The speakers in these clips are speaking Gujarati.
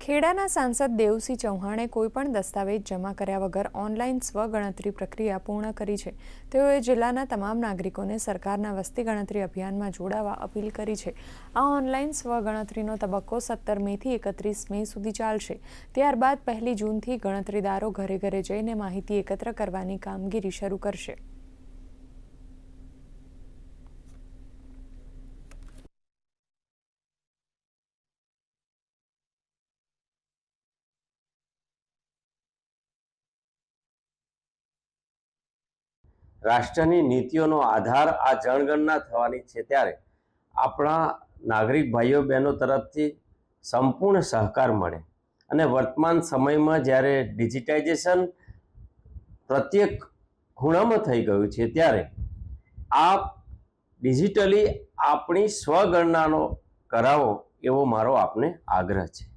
ખેડાના સાંસદ દેવસિંહ ચૌહાણે કોઈપણ દસ્તાવેજ જમા કર્યા વગર ઓનલાઈન સ્વગણતરી પ્રક્રિયા પૂર્ણ કરી છે। તેઓએ જિલ્લાના તમામ નાગરિકોને સરકારના વસ્તી ગણતરી અભિયાનમાં જોડાવા અપીલ કરી છે। આ ઓનલાઈન સ્વગણતરીનો તબક્કો 17 મેથી 31 મે સુધી ચાલશે। ત્યારબાદ 1 જૂનથી ગણતરીદારો ઘરે ઘરે જઈને માહિતી એકત્ર કરવાની કામગીરી શરૂ કરશે। રાષ્ટ્રની નીતિઓનો આધાર આ જનગણના થવાની છે, ત્યારે આપણા નાગરિક ભાઈઓ બહેનો તરફથી સંપૂર્ણ સહકાર મળે અને વર્તમાન સમયમાં જ્યારે ડિજિટાઇઝેશન પ્રત્યેક ખૂણામાં થઈ ગયું છે, ત્યારે આ ડિજિટલી આપણી સ્વગણનાનો કરાવો એવો મારો આપને આગ્રહ છે।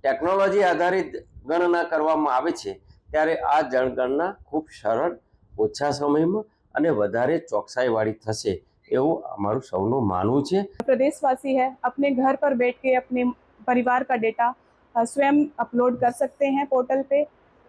ટેકનોલોજી આધારિત ગણના કરવામાં આવે છે, ત્યારે આ જનગણના ખૂબ સરળ, ઓછા સમયમાં અને વધારે ચોકસાઈવાળી થશે એવું અમારું સૌનું માનવું છે। प्रदेशवासी है अपने घर पर बैठ के अपने परिवार का डेटा स्वयं अपलोड कर सकते हैं पोर्टल पे।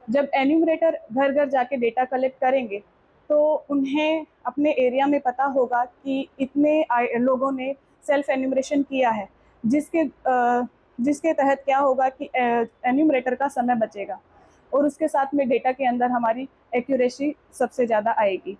जब एन्यूमरेटर घर घर जाके डेटा कलेक्ट करेंगे तो उन्हें अपने एरिया में पता होगा कि इतने लोगों ने सेल्फ एन्यूमरेशन किया है, जिसके तहत क्या होगा कि एन्यूमरेटर का समय बचेगा और उसके साथ में डेटा के अंदर हमारी एक्यूरेसी सबसे ज़्यादा आएगी।